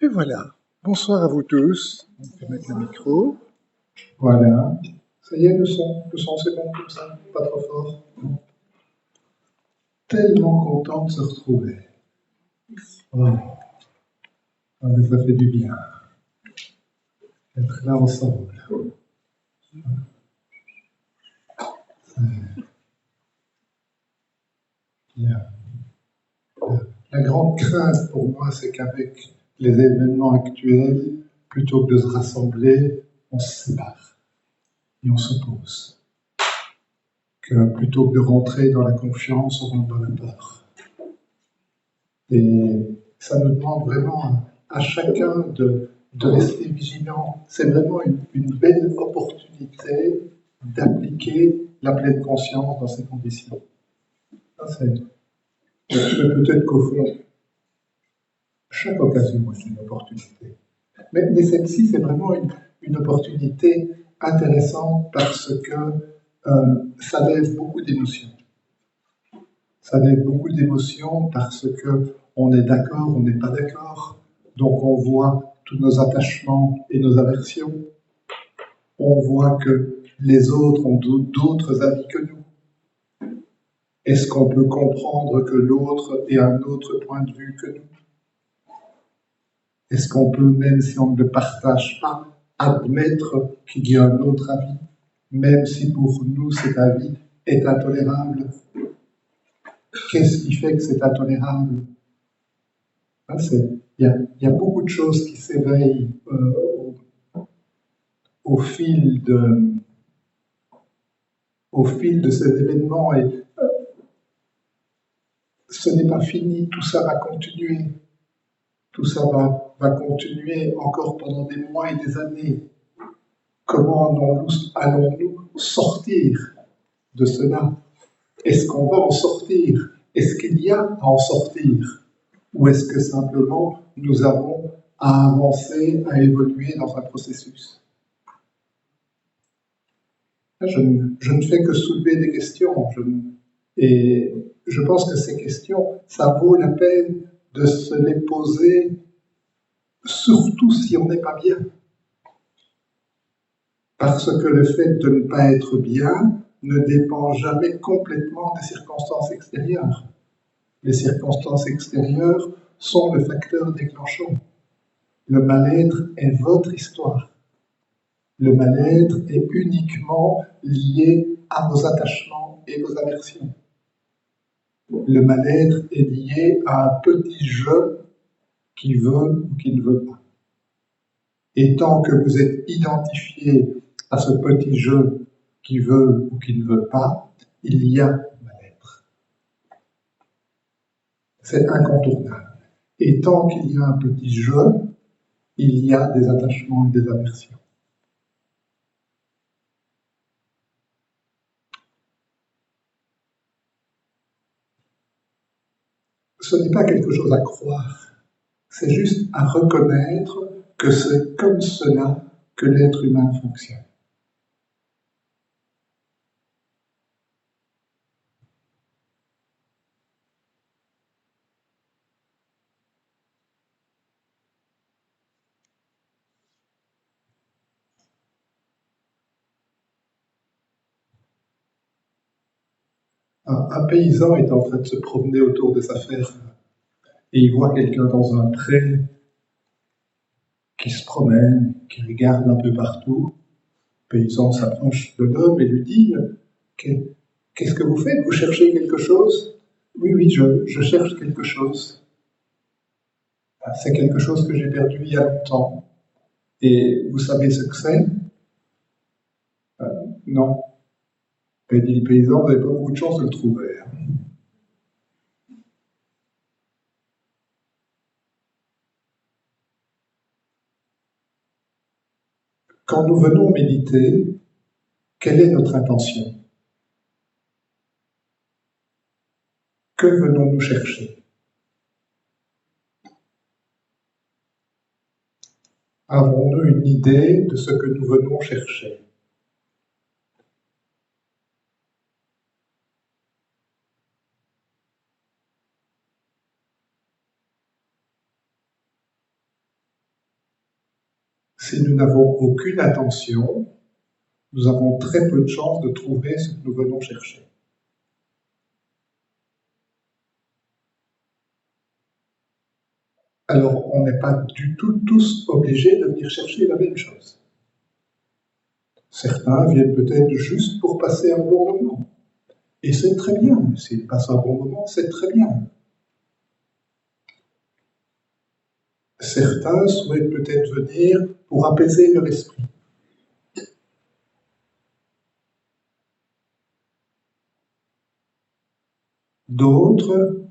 Et voilà. Bonsoir à vous tous. On peut mettre le micro. Voilà. Ça y est, le son c'est bon comme ça, pas trop fort. Tellement content de se retrouver. Oh, ah, mais ça fait du bien d'être là ensemble. C'est bien. La grande crainte pour moi, c'est qu'avec les événements actuels, plutôt que de se rassembler, on se sépare et on s'oppose. Que plutôt que de rentrer dans la confiance, on rentre dans la peur. Et ça nous demande vraiment à chacun de rester vigilant. C'est vraiment une belle opportunité d'appliquer la pleine conscience dans ces conditions. Mais peut-être qu'au fond, chaque occasion est une opportunité. Mais celle-ci, c'est vraiment une opportunité intéressante parce que ça lève beaucoup d'émotions. Ça lève beaucoup d'émotions parce que on est d'accord, on n'est pas d'accord. Donc on voit tous nos attachements et nos aversions. On voit que les autres ont d'autres avis que nous. Est-ce qu'on peut comprendre que l'autre ait un autre point de vue que nous? Est-ce qu'on peut, même si on ne le partage pas, admettre qu'il y a un autre avis, même si pour nous cet avis est intolérable? Qu'est-ce qui fait que c'est intolérable? Il y a beaucoup de choses qui s'éveillent au fil de ces événements et ce n'est pas fini, tout ça va continuer. Tout ça va continuer encore pendant des mois et des années. Comment allons-nous sortir de cela? Est-ce qu'on va en sortir? Est-ce qu'il y a à en sortir? Ou est-ce que simplement nous avons à avancer, à évoluer dans un processus? Je ne fais que soulever des questions. Et je pense que ces questions, ça vaut la peine de se les poser, surtout si on n'est pas bien. Parce que le fait de ne pas être bien ne dépend jamais complètement des circonstances extérieures. Les circonstances extérieures sont le facteur déclenchant. Le mal-être est votre histoire. Le mal-être est uniquement lié à vos attachements et vos aversions. Le mal-être est lié à un petit je qui veut ou qui ne veut pas. Et tant que vous êtes identifié à ce petit je qui veut ou qui ne veut pas, il y a mal-être. C'est incontournable. Et tant qu'il y a un petit je, il y a des attachements et des aversions. Ce n'est pas quelque chose à croire, c'est juste à reconnaître que c'est comme cela que l'être humain fonctionne. Un paysan est en train de se promener autour de sa ferme et il voit quelqu'un dans un pré qui se promène, qui regarde un peu partout. Le paysan s'approche de l'homme et lui dit Qu'est-ce que vous faites? Vous cherchez quelque chose? Oui, oui, je cherche quelque chose. C'est quelque chose que j'ai perdu il y a longtemps. Et vous savez ce que c'est? Non. Et dit le paysan, vous n'avez pas beaucoup de chance de le trouver. Quand nous venons méditer, quelle est notre intention? Que venons-nous chercher? Avons-nous une idée de ce que nous venons chercher? Si nous n'avons aucune attention, nous avons très peu de chances de trouver ce que nous venons chercher. Alors, on n'est pas du tout tous obligés de venir chercher la même chose. Certains viennent peut-être juste pour passer un bon moment. Et c'est très bien. S'ils passent un bon moment, c'est très bien. Certains souhaitent peut-être venir pour apaiser leur esprit. D'autres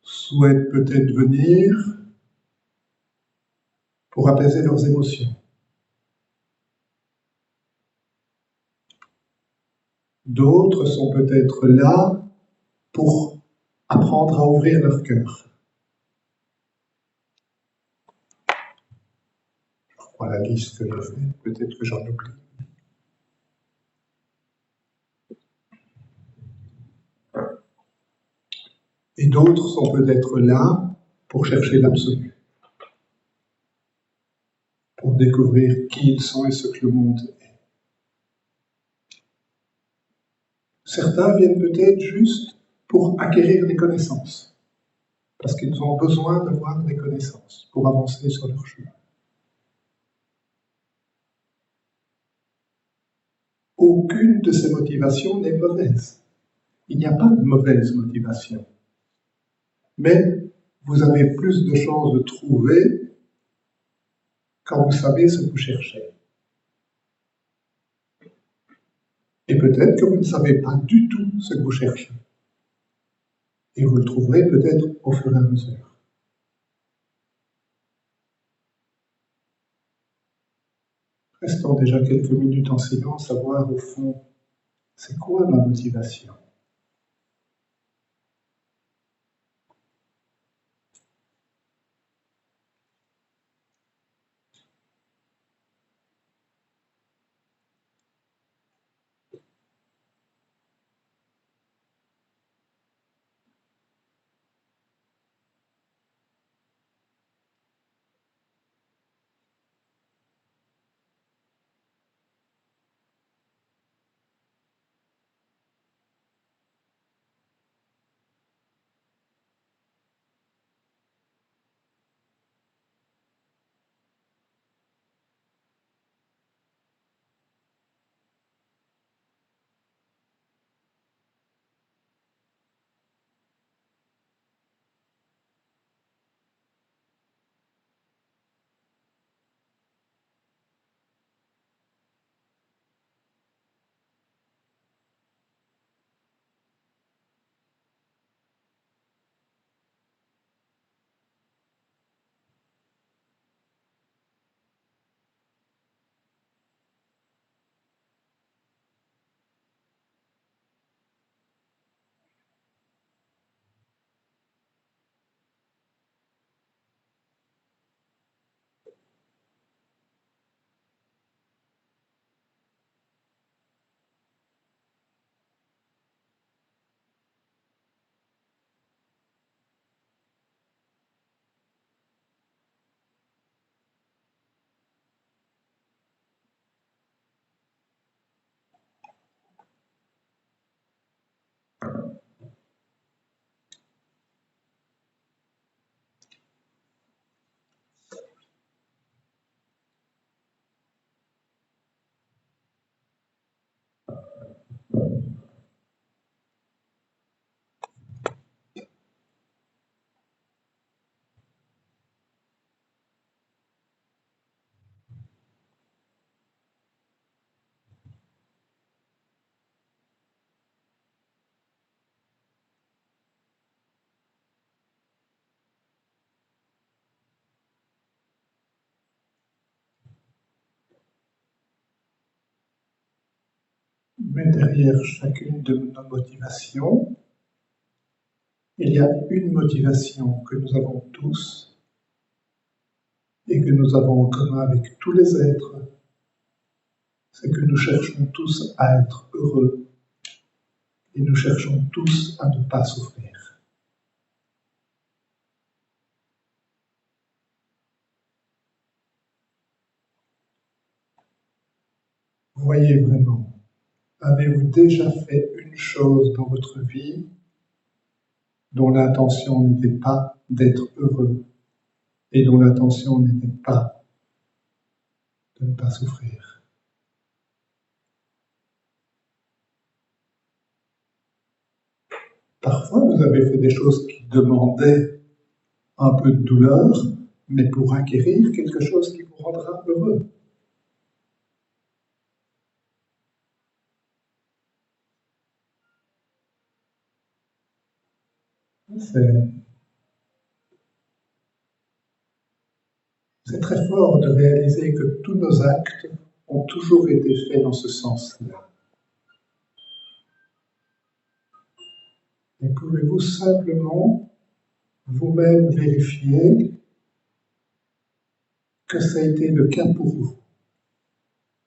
souhaitent peut-être venir pour apaiser leurs émotions. D'autres sont peut-être là pour apprendre à ouvrir leur cœur. Je reprends la liste que j'ai faite, peut-être que j'en oublie. Et d'autres sont peut-être là pour chercher l'absolu, pour découvrir qui ils sont et ce que le monde est. Certains viennent peut-être juste pour acquérir des connaissances, parce qu'ils ont besoin d'avoir des connaissances pour avancer sur leur chemin. Aucune de ces motivations n'est mauvaise. Il n'y a pas de mauvaise motivation. Mais vous avez plus de chances de trouver quand vous savez ce que vous cherchez. Et peut-être que vous ne savez pas du tout ce que vous cherchez. Et vous le trouverez peut-être au fur et à mesure. Restons déjà quelques minutes en silence à voir au fond, c'est quoi ma motivation ? Mais derrière chacune de nos motivations, il y a une motivation que nous avons tous et que nous avons en commun avec tous les êtres, c'est que nous cherchons tous à être heureux et nous cherchons tous à ne pas souffrir. voyez vraiment, avez-vous déjà fait une chose dans votre vie dont l'intention n'était pas d'être heureux et dont l'intention n'était pas de ne pas souffrir? Parfois, vous avez fait des choses qui demandaient un peu de douleur, mais pour acquérir quelque chose qui vous rendra heureux. C'est très fort de réaliser que tous nos actes ont toujours été faits dans ce sens-là. Et pouvez-vous simplement vous-même vérifier que ça a été le cas pour vous,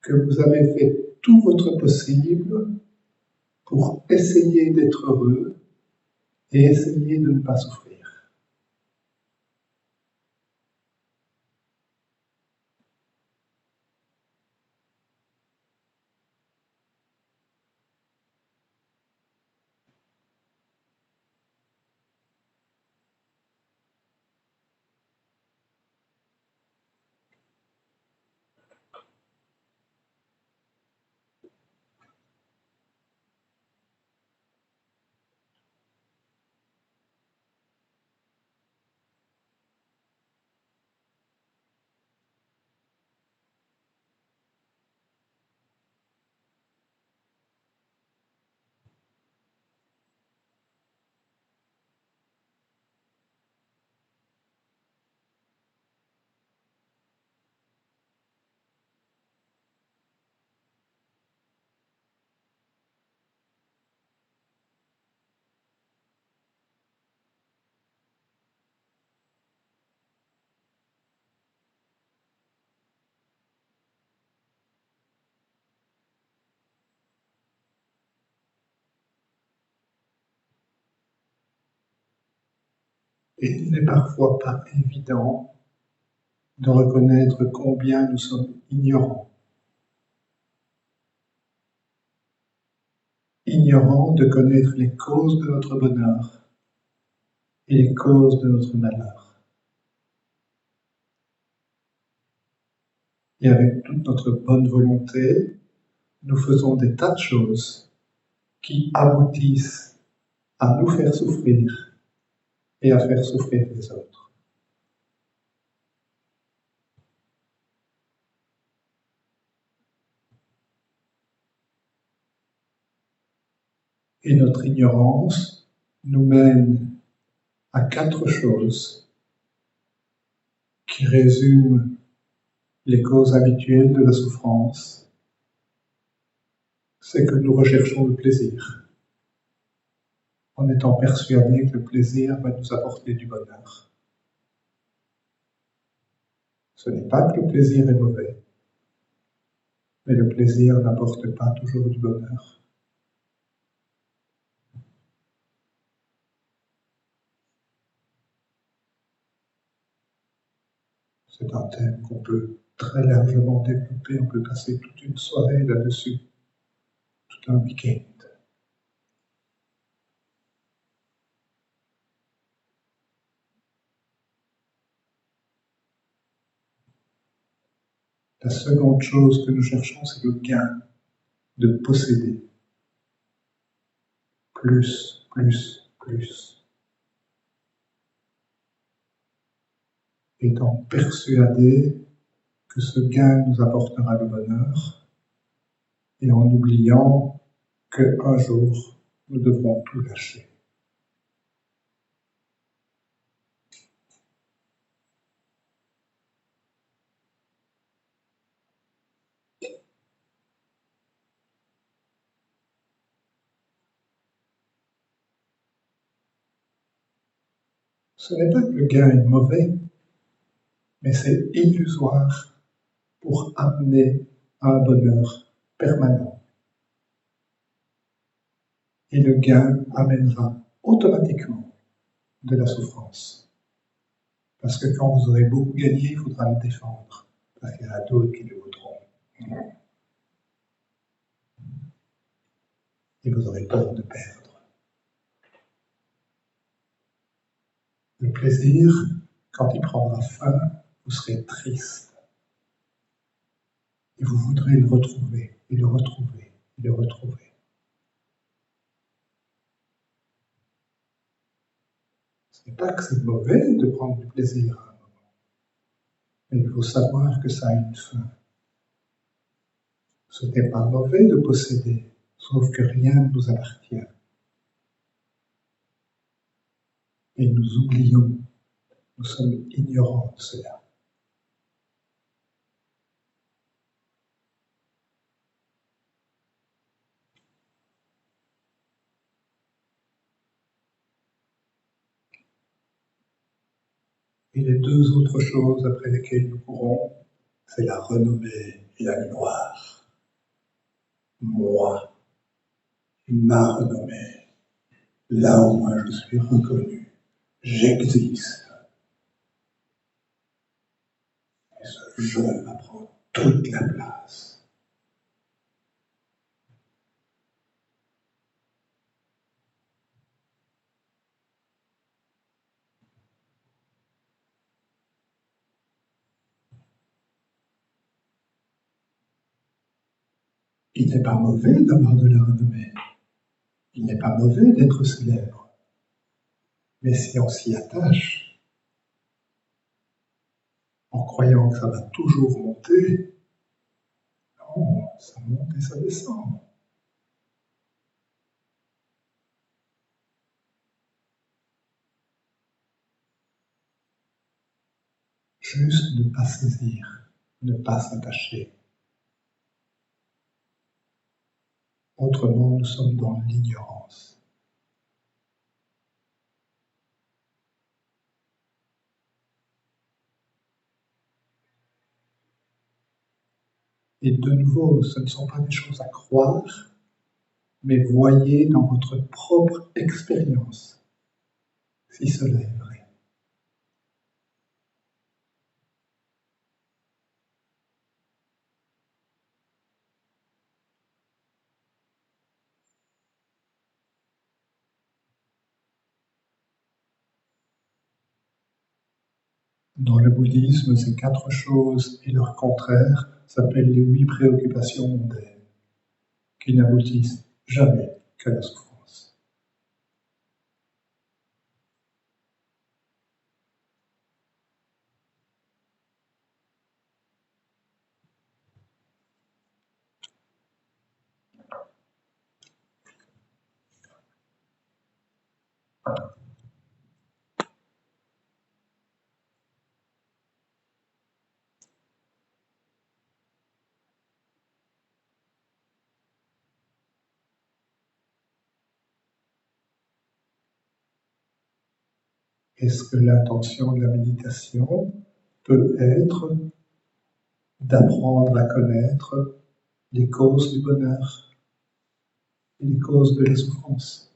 que vous avez fait tout votre possible pour essayer d'être heureux et essayer de ne pas souffrir. Et il n'est parfois pas évident de reconnaître combien nous sommes ignorants. Ignorants de connaître les causes de notre bonheur et les causes de notre malheur. Et avec toute notre bonne volonté, nous faisons des tas de choses qui aboutissent à nous faire souffrir et à faire souffrir les autres. Et notre ignorance nous mène à 4 choses qui résument les causes habituelles de la souffrance. C'est que nous recherchons le plaisir, en étant persuadés que le plaisir va nous apporter du bonheur. Ce n'est pas que le plaisir est mauvais, mais le plaisir n'apporte pas toujours du bonheur. C'est un thème qu'on peut très largement développer, on peut passer toute une soirée là-dessus, tout un week-end. La seconde chose que nous cherchons, c'est le gain de posséder. Plus, plus, plus. Étant persuadé que ce gain nous apportera le bonheur, et en oubliant qu'un jour, nous devrons tout lâcher. Ce n'est pas que le gain est mauvais, mais c'est illusoire pour amener à un bonheur permanent. Et le gain amènera automatiquement de la souffrance. Parce que quand vous aurez beaucoup gagné, il faudra le défendre, parce qu'il y en a d'autres qui le voudront. et vous aurez peur de perdre. Le plaisir, quand il prendra fin, vous serez triste. Et vous voudrez le retrouver, et le retrouver, et le retrouver. Ce n'est pas que c'est mauvais de prendre du plaisir à un moment, mais il faut savoir que ça a une fin. Ce n'est pas mauvais de posséder, sauf que rien ne nous appartient. Et nous oublions, nous sommes ignorants de cela. Et les deux autres choses après lesquelles nous courons, c'est la renommée et la gloire. Moi, ma renommée, là où moi je suis reconnu, j'existe. Et ce je va prendre toute la place. Il n'est pas mauvais d'avoir de la renommée. Il n'est pas mauvais d'être célèbre. Mais si on s'y attache, en croyant que ça va toujours monter, non, ça monte et ça descend. Juste ne pas saisir, ne pas s'attacher. Autrement, nous sommes dans l'ignorance. Et de nouveau, ce ne sont pas des choses à croire, mais voyez dans votre propre expérience si cela est vrai. Dans le bouddhisme, ces 4 choses et leur contraire s'appellent les 8 préoccupations mondaines, qui n'aboutissent jamais qu'à la souffrance. Est-ce que l'intention de la méditation peut être d'apprendre à connaître les causes du bonheur et les causes de la souffrance?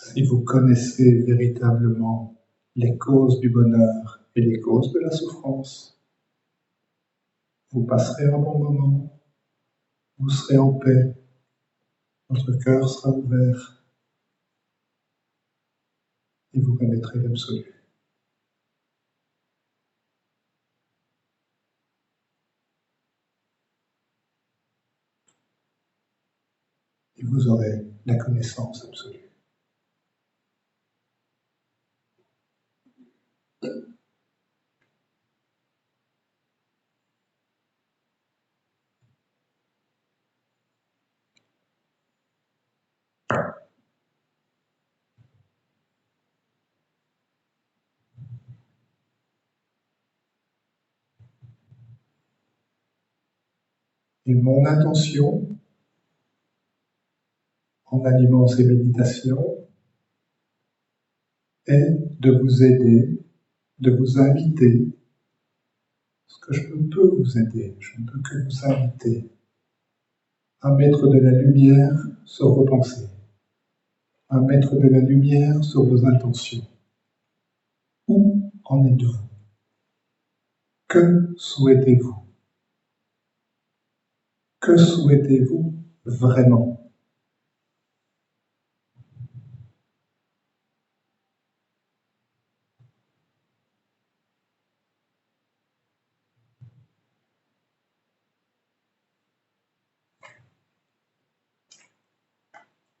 Si vous connaissez véritablement les causes du bonheur et les causes de la souffrance, vous passerez un bon moment, vous serez en paix, votre cœur sera ouvert et vous connaîtrez l'absolu. Et vous aurez la connaissance absolue. Et mon intention, en animant ces méditations, est de vous aider, de vous inviter, parce que je ne peux vous aider, je ne peux que vous inviter à mettre de la lumière sur vos pensées, à mettre de la lumière sur vos intentions. Où en êtes-vous? Que souhaitez-vous? Que souhaitez-vous vraiment?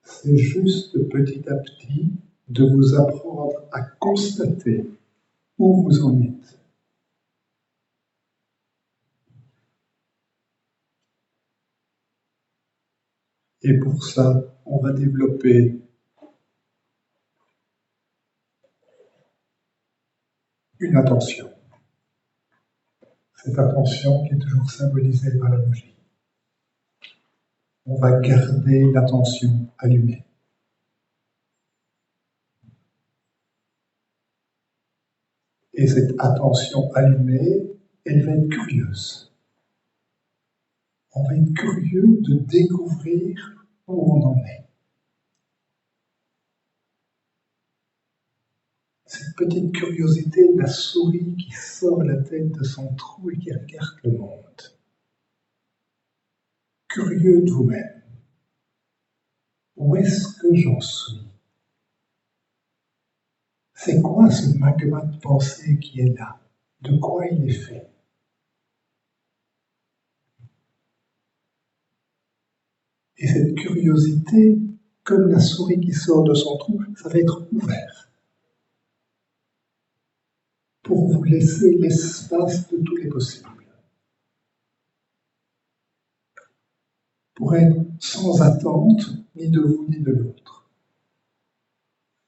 C'est juste petit à petit de vous apprendre à constater où vous en êtes. Et pour ça, on va développer une attention. Cette attention qui est toujours symbolisée par la bougie. On va garder l'attention allumée. Et cette attention allumée, elle va être curieuse. On va être curieux de découvrir où on en est. Cette petite curiosité de la souris qui sort la tête de son trou et qui regarde le monde. Curieux de vous-même. Où est-ce que j'en suis? C'est quoi ce magma de pensée qui est là? De quoi il est fait? Et cette curiosité, comme la souris qui sort de son trou, ça va être ouvert. Pour vous laisser l'espace de tous les possibles. Pour être sans attente, ni de vous, ni de l'autre.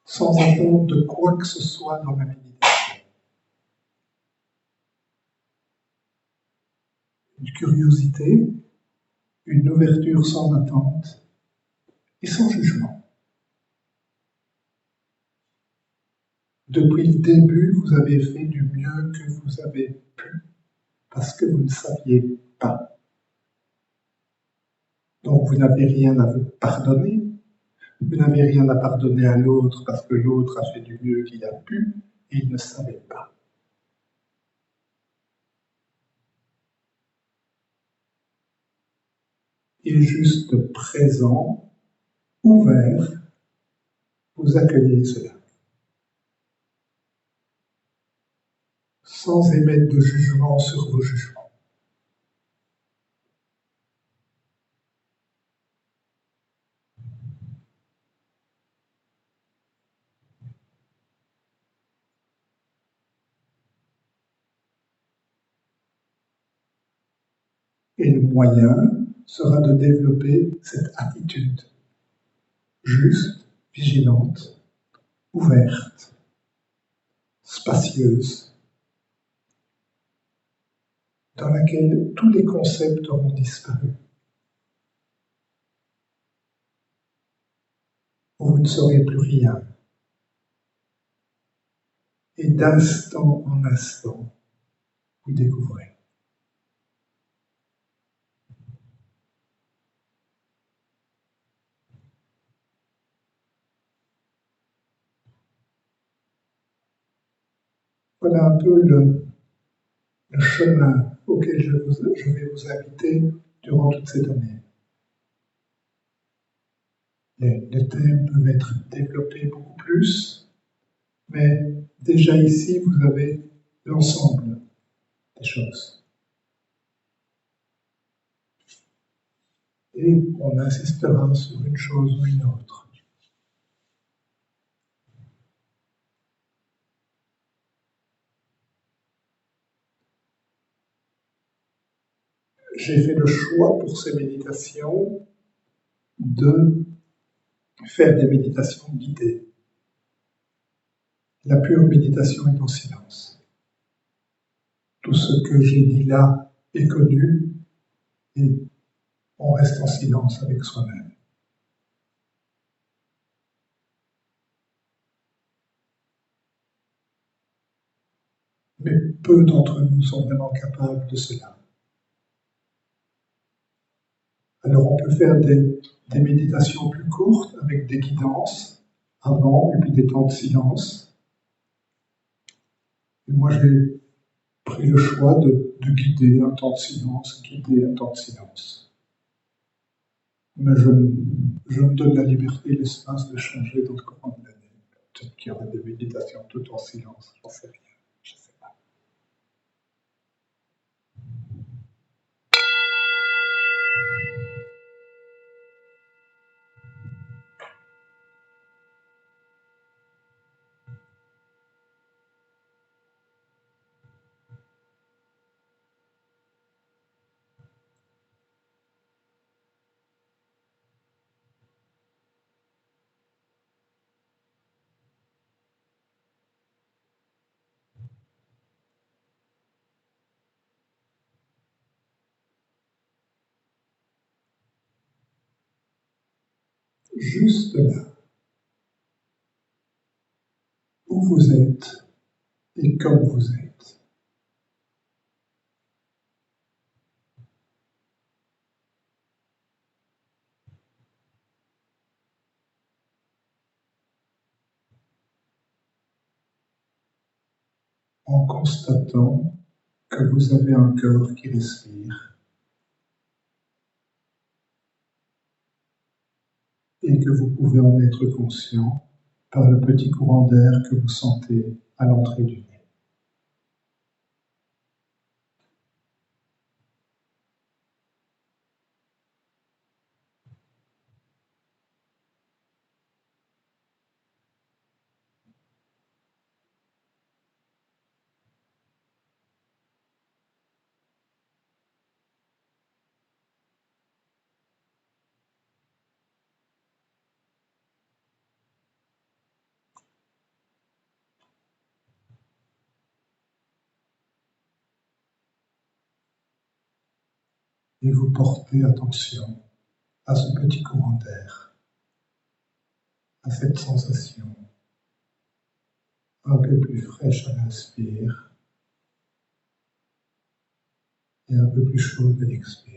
Sans attente de quoi que ce soit dans la méditation. Une curiosité, une ouverture sans attente et sans jugement. Depuis le début, vous avez fait du mieux que vous avez pu, parce que vous ne saviez pas. Donc vous n'avez rien à vous pardonner, vous n'avez rien à pardonner à l'autre parce que l'autre a fait du mieux qu'il a pu et il ne savait pas. Et juste présent, ouvert, vous accueillez cela. Sans émettre de jugement sur vos jugements. Et le moyen sera de développer cette attitude juste, vigilante, ouverte, spacieuse, dans laquelle tous les concepts auront disparu. Vous ne saurez plus rien. Et d'instant en instant, vous découvrez. Voilà un peu le chemin auquel je vais vous inviter durant toute cette année. Les thèmes peuvent être développés beaucoup plus, mais déjà ici, vous avez l'ensemble des choses. Et on insistera sur une chose ou une autre. J'ai fait le choix pour ces méditations de faire des méditations guidées. La pure méditation est en silence. Tout ce que j'ai dit là est connu et on reste en silence avec soi-même. Mais peu d'entre nous sont vraiment capables de cela. Alors on peut faire des méditations plus courtes avec des guidances avant et puis des temps de silence. Et moi, j'ai pris le choix de guider un temps de silence, guider un temps de silence. Mais je me donne la liberté et l'espace de changer dans le courant de l'année. Peut-être qu'il y aura des méditations tout en silence, j'en sais rien, je sais pas. Juste là, où vous êtes et comme vous êtes. En constatant que vous avez un cœur qui respire et que vous pouvez en être conscient par le petit courant d'air que vous sentez à l'entrée du nez. Et vous portez attention à ce petit courant d'air, à cette sensation un peu plus fraîche à l'inspire et un peu plus chaude à l'expire.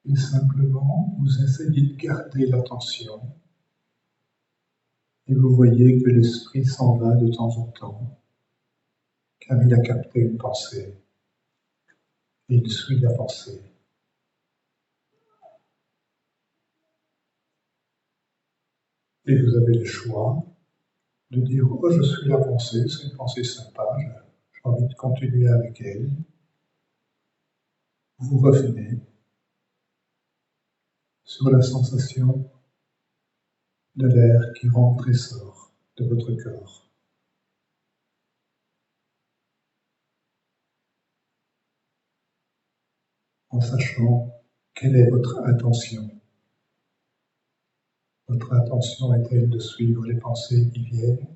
Et simplement, vous essayez de garder l'attention et vous voyez que l'esprit s'en va de temps en temps, car il a capté une pensée et il suit la pensée. Et vous avez le choix de dire « Oh, je suis la pensée, c'est une pensée sympa, j'ai envie de continuer avec elle ». Vous revenez sur la sensation de l'air qui rentre et sort de votre corps. En sachant quelle est votre intention. Votre intention est-elle de suivre les pensées qui viennent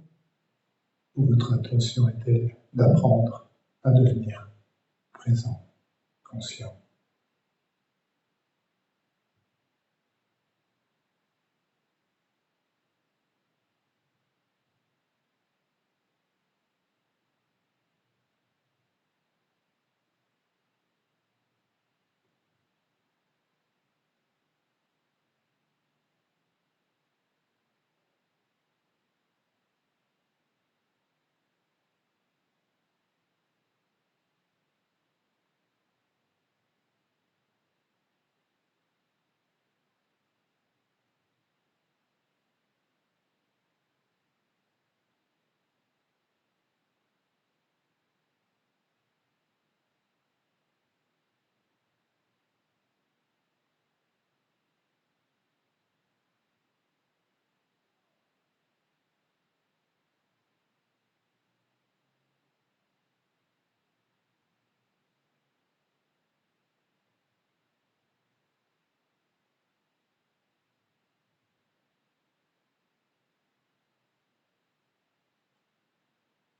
ou votre intention est-elle d'apprendre à devenir présent, conscient?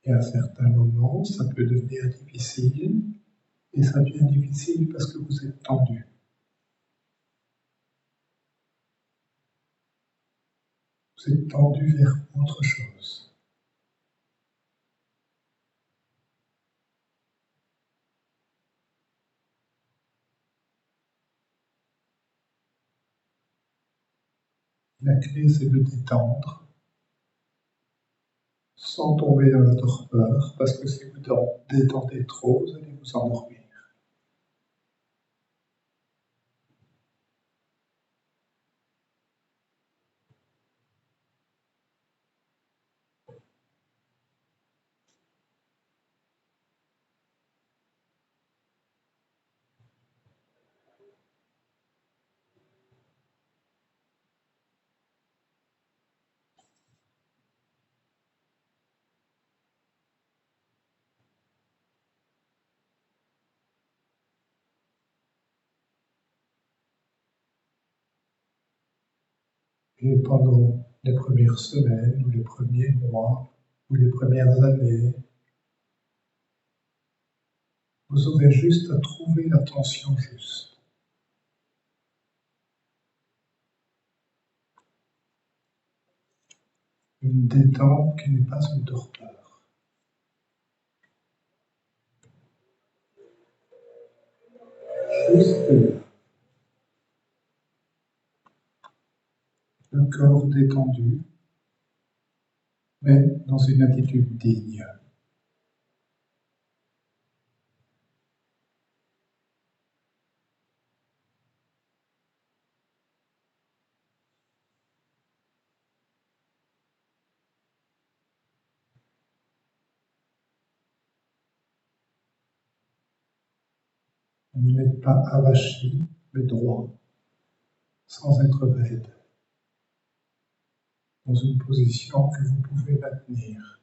Et à certains moments, ça peut devenir difficile, et ça devient difficile parce que vous êtes tendu. Vous êtes tendu vers autre chose. La clé, c'est de détendre, sans tomber dans la torpeur, parce que si vous détendez trop, vous allez vous endormir. Et pendant les premières semaines, ou les premiers mois, ou les premières années, vous aurez juste à trouver la tension juste. Une détente qui n'est pas une torpeur. Juste là. Le corps détendu, mais dans une attitude digne. Vous n'êtes pas avachi, mais droit, sans être raide, dans une position que vous pouvez maintenir.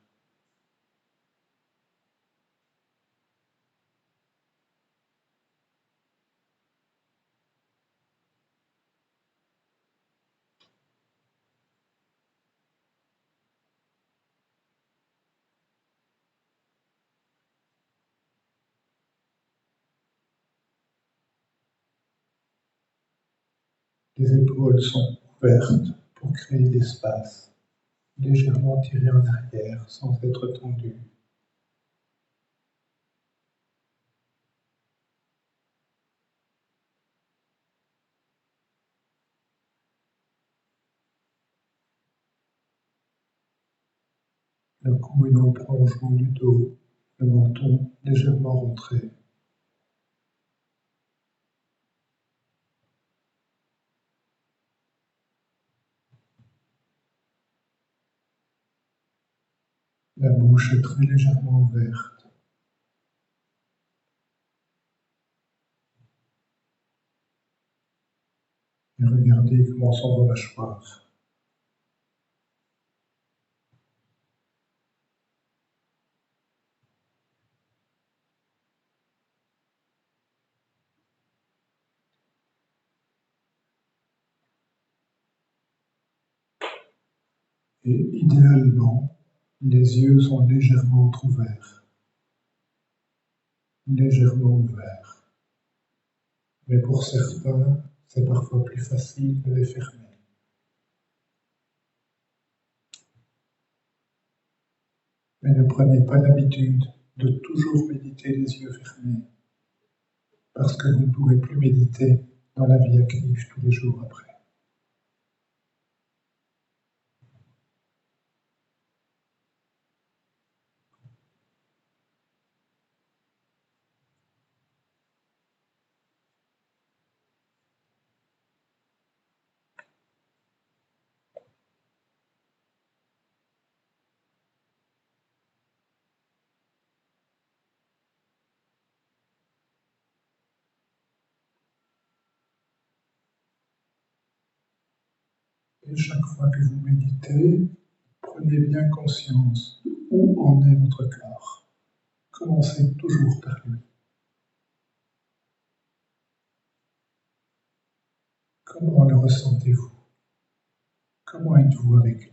Les épaules sont ouvertes pour créer l'espace, légèrement tirées en arrière sans être tendues. Le cou est dans le prolongement du dos, le menton légèrement rentré. La bouche est très légèrement ouverte. Et regardez comment sont vos mâchoires. Et idéalement, les yeux sont légèrement ouverts. Légèrement ouverts. Mais pour certains, c'est parfois plus facile de les fermer. Mais ne prenez pas l'habitude de toujours méditer les yeux fermés, parce que vous ne pourrez plus méditer dans la vie active tous les jours après. Et chaque fois que vous méditez, prenez bien conscience de où en est votre corps. Commencez toujours par lui. Comment le ressentez-vous? Comment êtes-vous avec lui?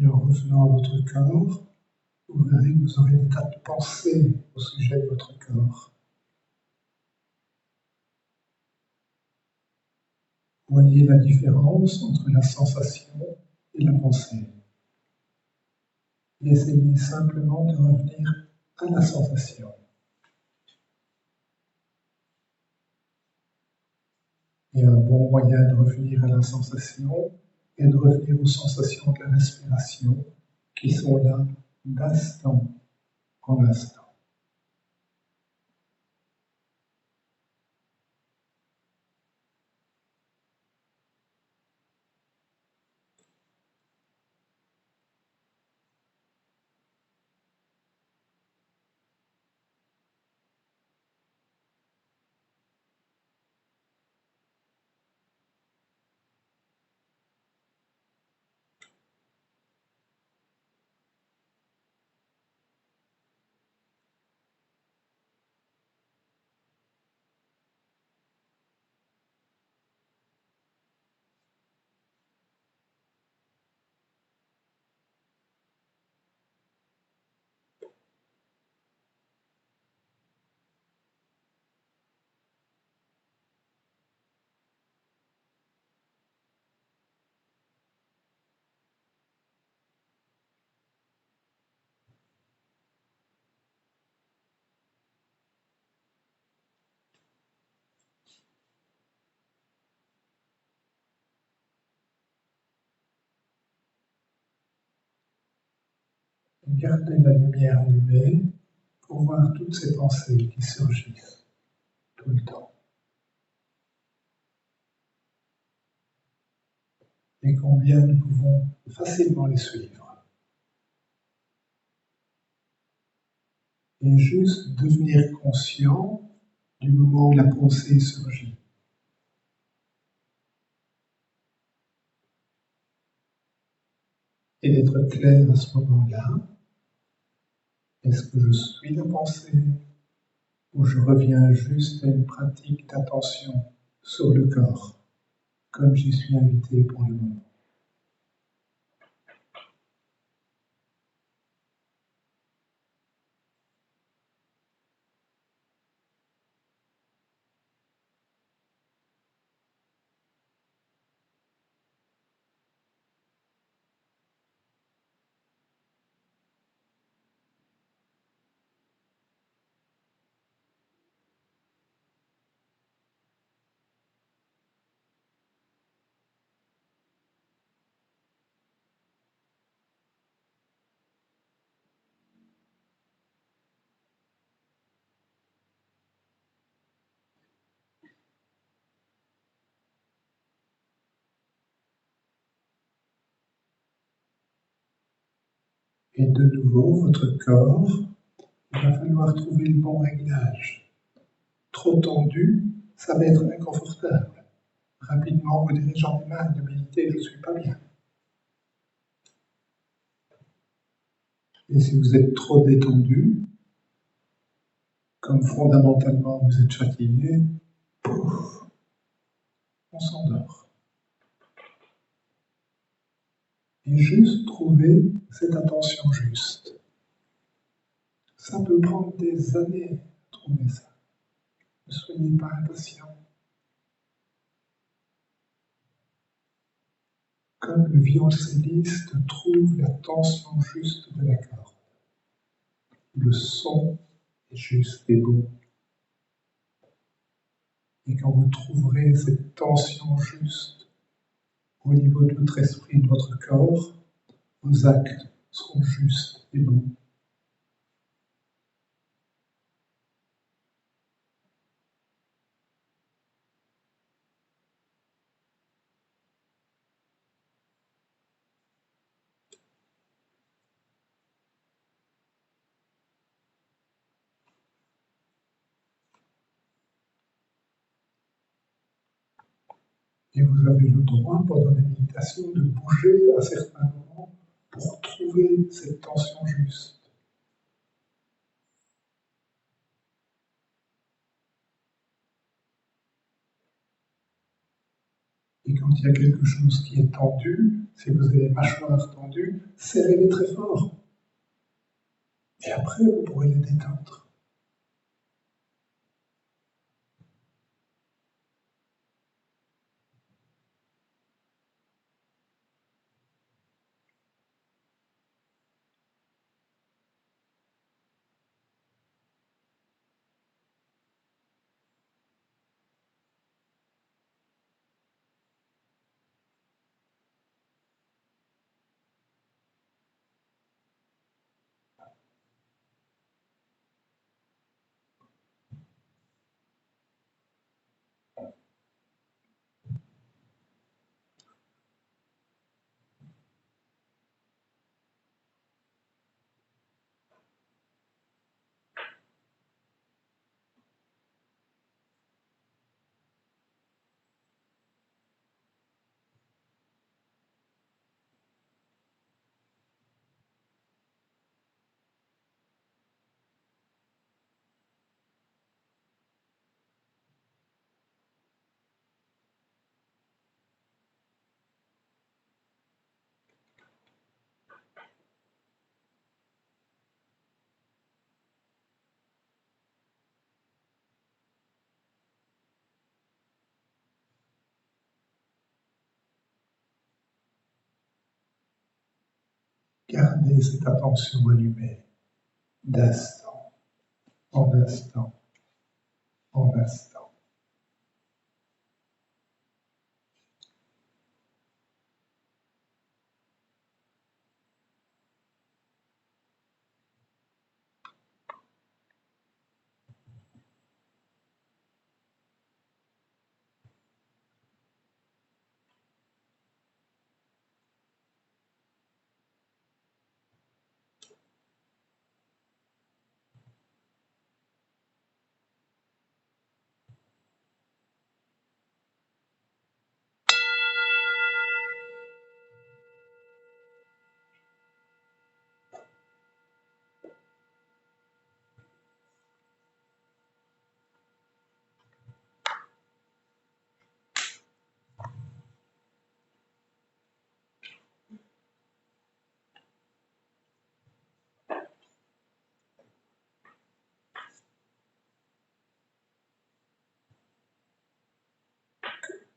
Et en revenant à votre corps, vous verrez que vous aurez des tas de pensées au sujet de votre corps. Voyez la différence entre la sensation et la pensée. Et essayez simplement de revenir à la sensation. Et un bon moyen de revenir à la sensation est de revenir aux sensations de la respiration qui sont là d'instant en instant. Gardez la lumière allumée pour voir toutes ces pensées qui surgissent tout le temps. Et combien nous pouvons facilement les suivre. Et juste devenir conscient du moment où la pensée surgit. Et d'être clair à ce moment-là. Est-ce que je suis la pensée ou je reviens juste à une pratique d'attention sur le corps, comme j'y suis invité pour le moment? Et de nouveau, votre corps, il va falloir trouver le bon réglage. Trop tendu, ça va être inconfortable. Rapidement, vous direz, j'en ai marre de méditer, je ne suis pas bien. Et si vous êtes trop détendu, comme fondamentalement vous êtes fatigué, pouf, on s'endort. Et juste trouver cette attention juste. Ça peut prendre des années à trouver ça. Ne soyez pas impatient. Comme le violoncelliste trouve la tension juste de la corde. Le son est juste et beau. Et quand vous trouverez cette tension juste au niveau de votre esprit et de votre corps, vos actes seront justes et beaux. Et vous avez le droit, pendant la méditation, de bouger à certains moments pour trouver cette tension juste. Et quand il y a quelque chose qui est tendu, si vous avez les mâchoires tendues, serrez-les très fort. Et après, vous pourrez les détendre. Gardez cette attention allumée d'instant en instant en instant.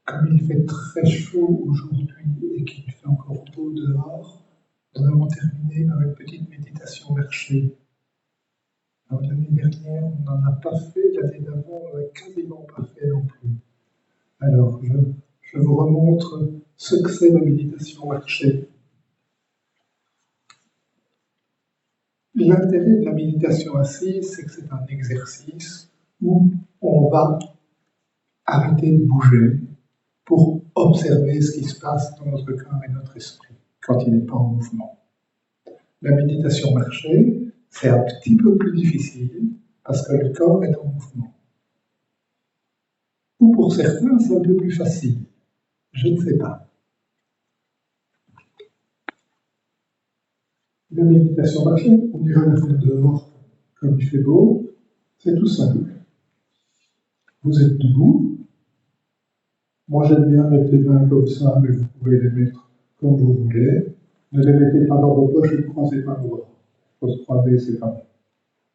Comme il fait très chaud aujourd'hui et qu'il fait encore beau dehors, nous allons terminer par une petite méditation marchée. Alors, l'année dernière, on n'en a pas fait, l'année d'avant, on n'en a quasiment pas fait non plus. Alors, je vous remontre ce que c'est la méditation marchée. L'intérêt de la méditation assise, c'est que c'est un exercice où on va arrêter de bouger pour observer ce qui se passe dans notre corps et notre esprit quand il n'est pas en mouvement. La méditation marchée, c'est un petit peu plus difficile parce que le corps est en mouvement. Ou pour certains, c'est un peu plus facile. Je ne sais pas. La méditation marchée, on ira la faire dehors comme il fait beau, c'est tout simple. Vous êtes debout. Moi, j'aime bien mettre les mains comme ça, mais vous pouvez les mettre comme vous voulez. Ne les mettez pas dans vos poches et ne croisez pas vos bras. Il faut se croiser, c'est pas bon.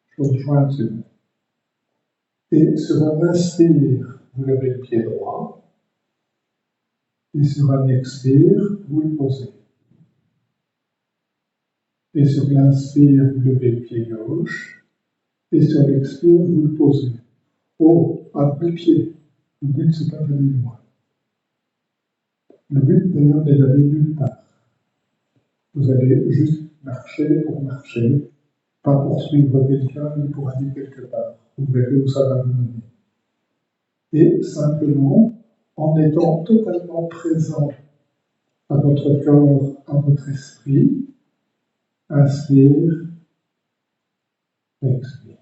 Il faut se joindre, c'est bon. Et sur un inspire, vous levez le pied droit. Et sur un expire, vous le posez. Et sur l'inspire, vous levez le pied gauche. Et sur l'expire, vous le posez. Oh, à demi-pied. Le but, c'est pas d'aller loin. Le but, d'ailleurs, est d'aller nulle part. Vous allez juste marcher pour marcher, pas pour suivre quelqu'un, mais pour aller quelque part. Vous verrez où ça va vous mener. Et simplement, en étant totalement présent à votre corps, à votre esprit, inspire, expire.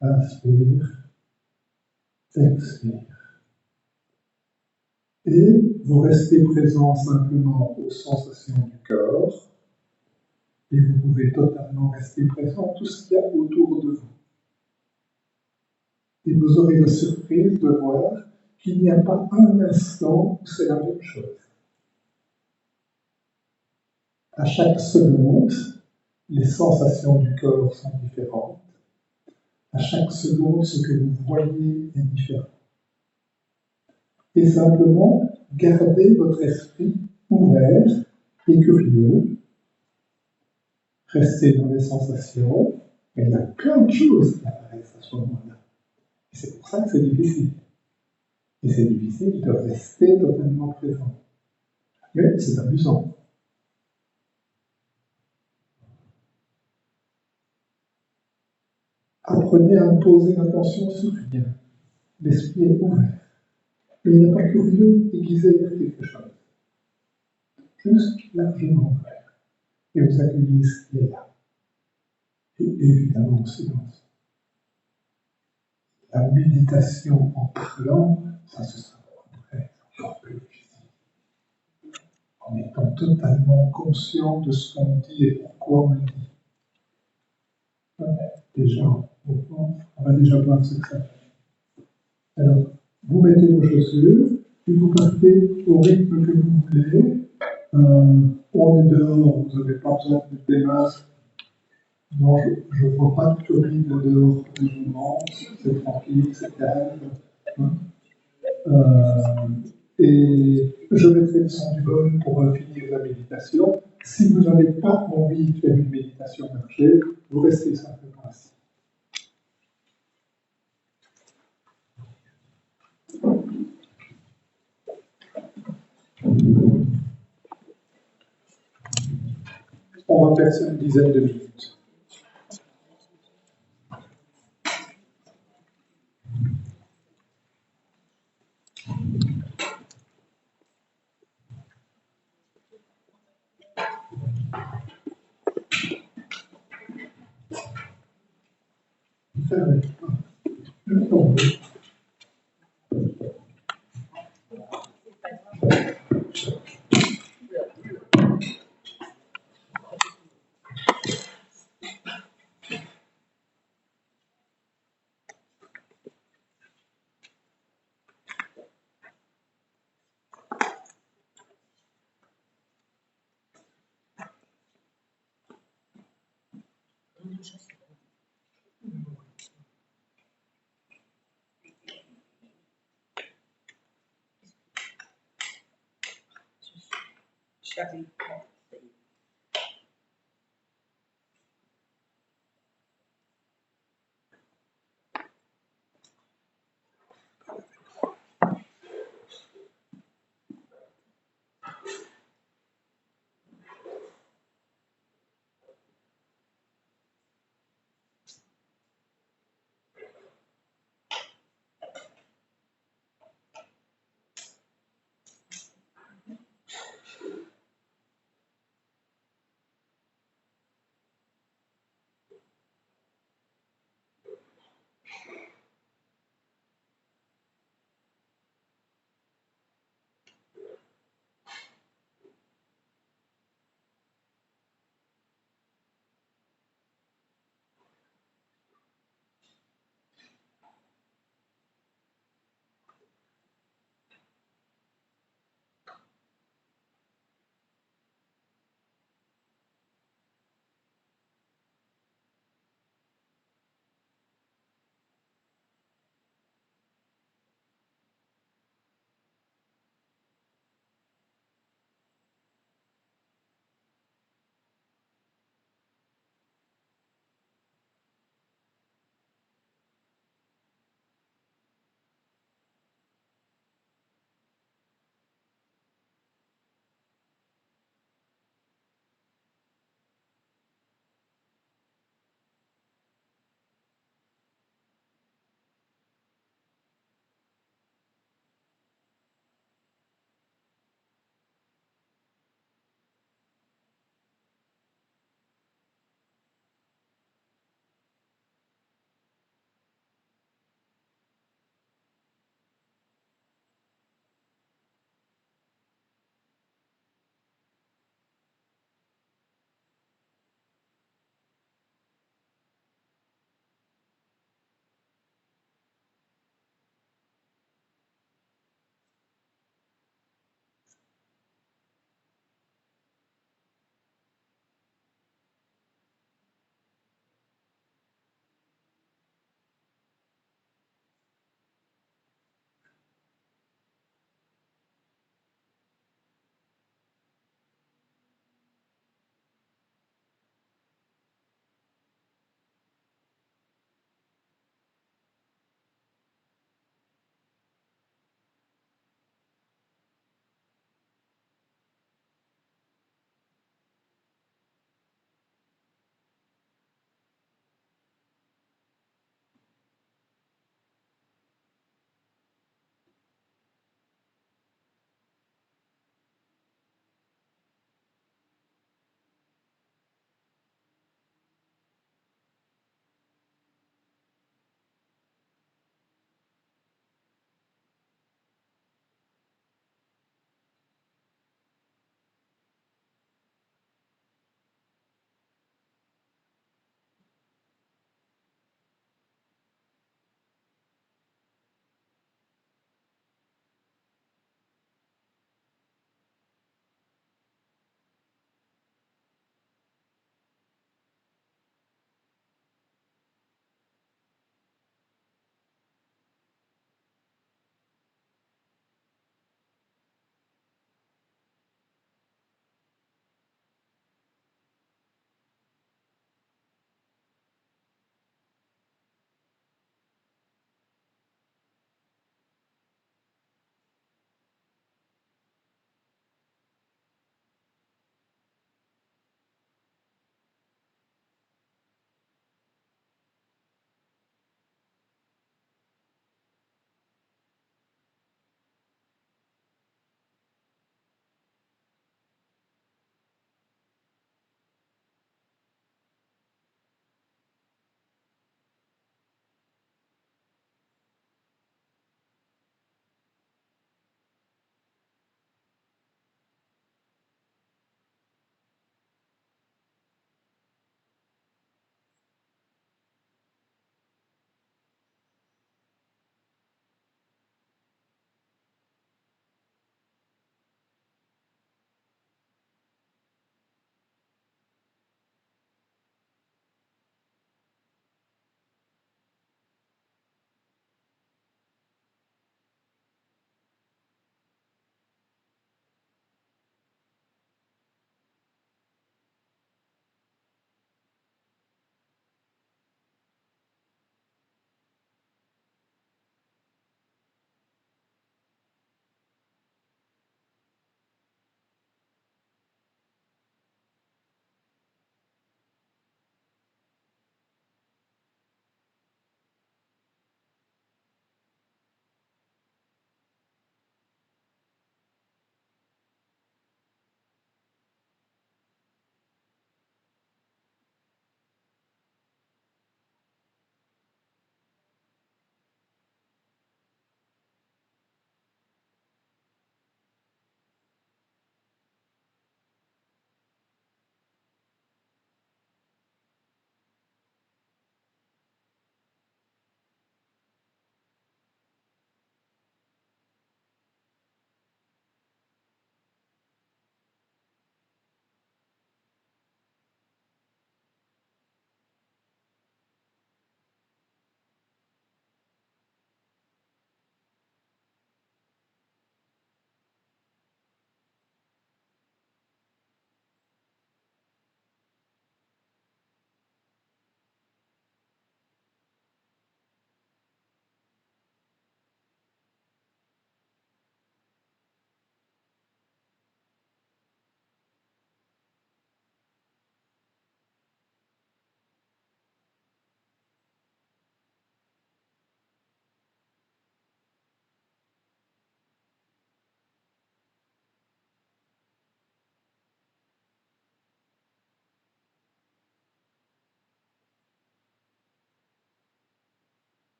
Inspire, expire. Et vous restez présent simplement aux sensations du corps, et vous pouvez totalement rester présent à tout ce qu'il y a autour de vous. Et vous aurez la surprise de voir qu'il n'y a pas un instant où c'est la même chose. À chaque seconde, les sensations du corps sont différentes. À chaque seconde, ce que vous voyez est différent. Et simplement, gardez votre esprit ouvert et curieux. Restez dans les sensations. Et il y a plein de choses qui apparaissent à ce moment-là. Et c'est pour ça que c'est difficile. Et c'est difficile de rester totalement présent. Mais c'est amusant. Apprenez à poser l'attention sur rien. L'esprit est ouvert. Mais il n'est pas curieux aiguisé vers quelque chose. Juste largement ouvert. Et vous accueillez ce qui est là. Et évidemment, silence. La méditation en parlant, ça se sent après encore plus difficile. En étant totalement conscient de ce qu'on dit et pourquoi on le dit. Déjà, on va déjà voir ce que ça fait. Alors, vous mettez vos chaussures, et vous partez au rythme que vous voulez. On est dehors, vous n'avez pas besoin de mettre des masques. Non, je ne vois pas de turbine dehors du moment, c'est tranquille, c'est calme. Et je mettrai le son du bol pour finir la méditation. Si vous n'avez pas envie de faire une méditation marchée, vous restez simplement assis. On va faire ça une dizaine de minutes. Chevy.